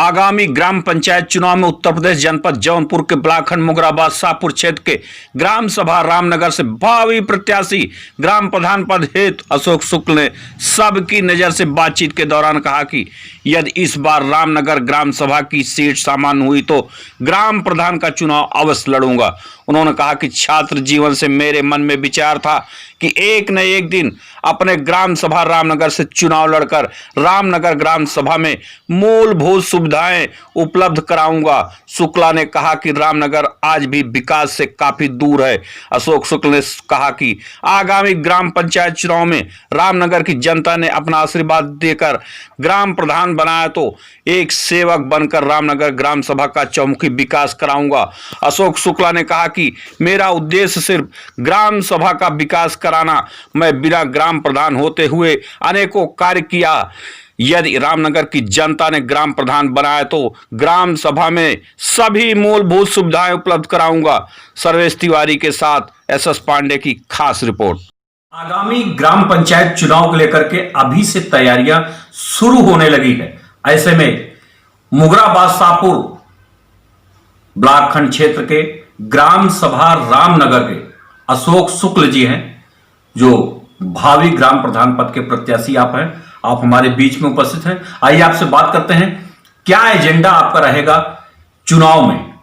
आगामी ग्राम पंचायत चुनाव में उत्तर प्रदेश जनपद जौनपुर के ब्लॉकखंड मुगराबाद शाहपुर क्षेत्र के ग्राम सभा रामनगर से भावी प्रत्याशी ग्राम प्रधान पद हेतु अशोक शुक्ल ने सबकी नजर से बातचीत के दौरान कहा कि यदि इस बार रामनगर ग्राम सभा की सीट सामान्य हुई तो ग्राम प्रधान का चुनाव अवश्य लड़ूंगा। उन्होंने कहा कि छात्र जीवन से मेरे मन में विचार था कि एक न एक दिन अपने ग्राम सभा रामनगर से चुनाव लड़कर रामनगर ग्राम सभा में मूलभूत सुविधाएं उपलब्ध कराऊंगा। शुक्ला ने कहा कि रामनगर आज भी विकास से काफी दूर है। अशोक शुक्ल ने कहा कि आगामी ग्राम पंचायत चुनाव में रामनगर की जनता ने अपना आशीर्वाद देकर ग्राम प्रधान बनाया तो एक सेवक बनकर रामनगर ग्राम सभा का चौमुखी विकास कराऊंगा। अशोक शुक्ला ने कहा कि मेरा उद्देश्य सिर्फ ग्राम सभा का विकास कराना, मैं बिना ग्राम प्रधान होते हुए अनेकों कार्य किया। यदि रामनगर की जनता ने ग्राम प्रधान बनाया तो ग्राम सभा में सभी मूलभूत सुविधाएं उपलब्ध कराऊंगा। सर्वेश तिवारी के साथ एसएस पांडे की खास रिपोर्ट। आगामी ग्राम पंचायत चुनाव को लेकर के अभी से तैयारियां शुरू होने लगी है। ऐसे में मुगराबाद शाहपुर ब्लॉक खंड क्षेत्र के ग्राम सभा रामनगर के अशोक शुक्ल जी हैं, जो भावी ग्राम प्रधान पद के प्रत्याशी आप हैं। आप हमारे बीच में उपस्थित हैं। आइए आपसे बात करते हैं, क्या एजेंडा आपका रहेगा चुनाव में,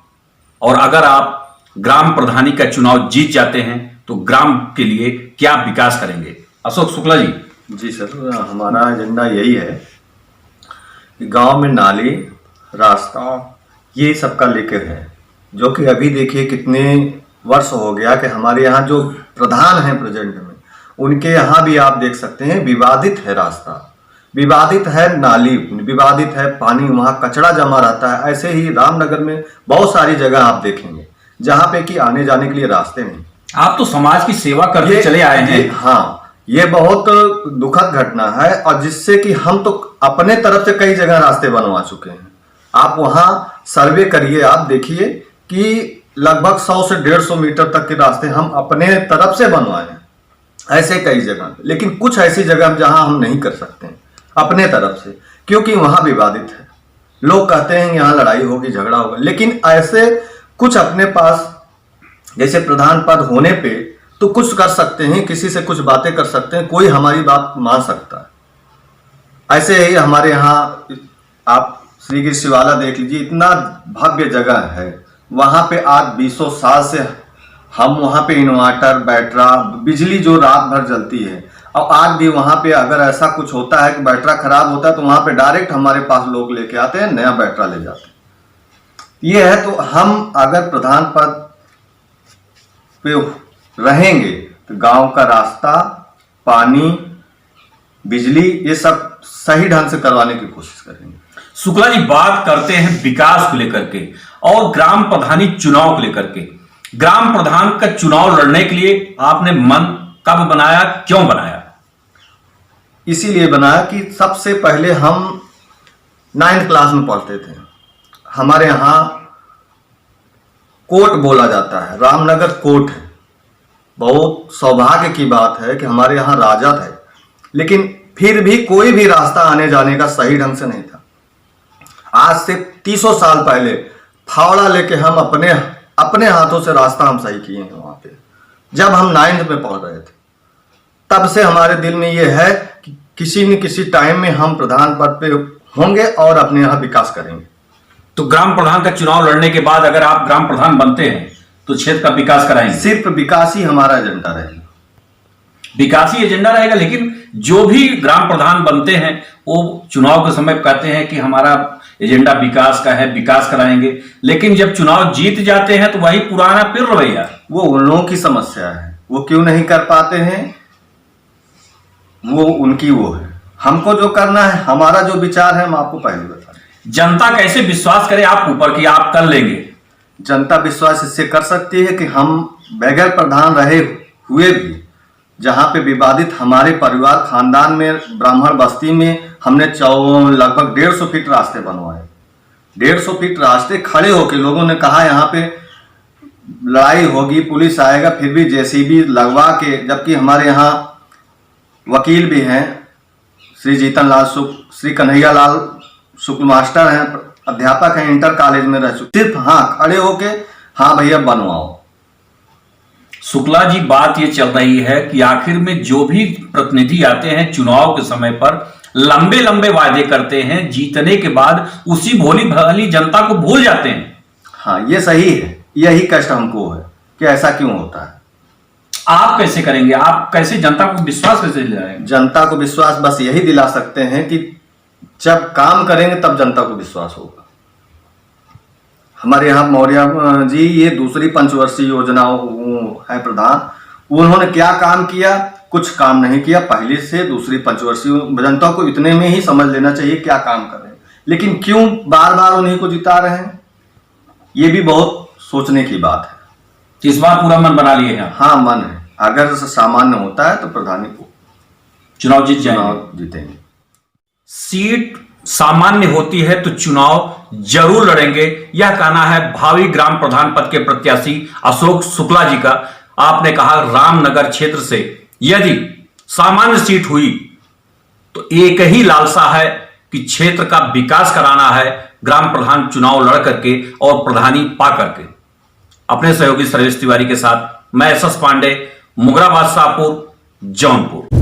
और अगर आप ग्राम प्रधानी का चुनाव जीत जाते हैं तो ग्राम के लिए क्या विकास करेंगे। अशोक शुक्ला जी। जी सर, हमारा एजेंडा यही है कि गांव में नाली, रास्ता, ये सबका लेकर है, जो कि अभी देखिए कितने वर्ष हो गया कि हमारे यहाँ जो प्रधान हैं प्रेजेंट में, उनके यहाँ भी आप देख सकते हैं विवादित है रास्ता, विवादित है नाली, विवादित है पानी, वहाँ कचरा जमा रहता है। ऐसे ही रामनगर में बहुत सारी जगह आप देखेंगे जहाँ पे कि आने जाने के लिए रास्ते नहीं। आप तो समाज की सेवा करते चले आए हैं। हाँ, ये बहुत दुखद घटना है, और जिससे कि हम तो अपने तरफ से कई जगह रास्ते बनवा चुके हैं। आप वहाँ सर्वे करिए, आप देखिए कि लगभग 100 से 150 मीटर तक के रास्ते हम अपने तरफ से बनवाए हैं, ऐसे कई जगह। लेकिन कुछ ऐसी जगह जहां हम नहीं कर सकते हैं अपने तरफ से, क्योंकि वहां विवादित है। लोग कहते हैं यहाँ लड़ाई होगी, झगड़ा होगा, लेकिन ऐसे कुछ अपने पास जैसे प्रधान पद होने पे तो कुछ कर सकते हैं, किसी से कुछ बातें कर सकते हैं, कोई हमारी बात मान सकता है। ऐसे ही हमारे यहाँ आप श्रीगिरी शिवाला देख लीजिए, इतना भव्य जगह है, वहां पे आज 200 साल से हम वहां पे इन्वर्टर, बैटरा, बिजली जो रात भर जलती है, और आज भी वहां पे अगर ऐसा कुछ होता है कि बैटरा खराब होता है तो वहां पे डायरेक्ट हमारे पास लोग लेके आते हैं, नया बैटरा ले जाते हैं। ये है, तो हम अगर प्रधान पद पे रहेंगे तो गांव का रास्ता, पानी, बिजली, ये सब सही ढंग से करवाने की कोशिश करेंगे। शुक्ला जी, बात करते हैं विकास को लेकर के और ग्राम प्रधानी चुनाव को लेकर के। ग्राम प्रधान का चुनाव लड़ने के लिए आपने मन कब बनाया, क्यों बनाया? इसीलिए बनाया कि सबसे पहले हम 9th क्लास में पढ़ते थे, हमारे यहाँ कोर्ट बोला जाता है, रामनगर कोर्ट है। बहुत सौभाग्य की बात है कि हमारे यहाँ राजा थे, लेकिन फिर भी कोई भी रास्ता आने जाने का सही ढंग से नहीं था। आज से 300 साल पहले फावड़ा लेके हम अपने हाथों से रास्ता हम सही किए हैं वहां पे, जब हम 9th में पढ़ रहे थे। तब से हमारे दिल में ये है कि किसी न किसी टाइम में हम प्रधान पद पे होंगे और अपने यहाँ विकास करेंगे। तो ग्राम प्रधान का चुनाव लड़ने के बाद अगर आप ग्राम प्रधान बनते हैं तो क्षेत्र का विकास कराएंगे? सिर्फ विकास ही हमारा एजेंडा रहेगा, विकास ही एजेंडा रहेगा। लेकिन जो भी ग्राम प्रधान बनते हैं वो चुनाव के समय कहते हैं कि हमारा एजेंडा विकास का है, विकास कराएंगे, लेकिन जब चुनाव जीत जाते हैं तो वही पुराना फिर रवैया। वो उन लोगों की समस्या है, वो क्यों नहीं कर पाते हैं, वो उनकी वो है। हमको जो करना है, हमारा जो विचार है, हम आपको पहले बता दें। जनता कैसे विश्वास करे आप ऊपर कि आप कर लेंगे? जनता विश्वास इससे कर सकती है कि हम बगैर प्रधान रहे हुए भी, जहाँ पे विवादित हमारे परिवार खानदान में ब्राह्मण बस्ती में हमने लगभग 150 फीट रास्ते बनवाए। 150 फीट रास्ते खड़े होके लोगों ने कहा यहाँ पे लड़ाई होगी, पुलिस आएगा, फिर भी जेसीबी लगवा के, जबकि हमारे यहाँ वकील भी हैं, श्री जीतन लाल शुक्ल, श्री कन्हैया लाल शुक्ल मास्टर हैं अध्यापक हैं, इंटर कॉलेज में रह चुके, सिर्फ हाँ खड़े होके हाँ भैया बनवाओ। शुक्ला जी, बात ये चल रही है कि आखिर में जो भी प्रतिनिधि आते हैं चुनाव के समय पर लंबे लंबे वादे करते हैं, जीतने के बाद उसी भोली भाली जनता को भूल जाते हैं। हाँ ये सही है, यही कष्ट हमको है कि ऐसा क्यों होता है। आप कैसे करेंगे? आप कैसे जनता को विश्वास कैसे दिलाएंगे? जनता को विश्वास बस यही दिला सकते हैं कि जब काम करेंगे तब जनता को विश्वास होगा। हमारे यहाँ मौर्य जी ये दूसरी पंचवर्षीय योजना है प्रधान, उन्होंने क्या काम किया? कुछ काम नहीं किया। पहले से दूसरी पंचवर्षीय जनता को इतने में ही समझ लेना चाहिए क्या काम कर रहे हैं, लेकिन क्यों बार बार उन्हीं को जिता रहे हैं, ये भी बहुत सोचने की बात है। इस बार पूरा मन बना लिए हैं? हाँ मन है, अगर सामान्य होता है तो प्रधानी को चुनाव जीत जाएंगे, चुनाव जीतेंगे। सीट सामान्य होती है तो चुनाव जरूर लड़ेंगे, यह कहना है भावी ग्राम प्रधान पद के प्रत्याशी अशोक शुक्ला जी का। आपने कहा रामनगर क्षेत्र से यदि सामान्य सीट हुई तो एक ही लालसा है कि क्षेत्र का विकास कराना है, ग्राम प्रधान चुनाव लड़ करके और प्रधानी पा करके। अपने सहयोगी सर्वेश तिवारी के साथ मैं एस एस पांडे, मुगराबाद शाहपुर, जौनपुर।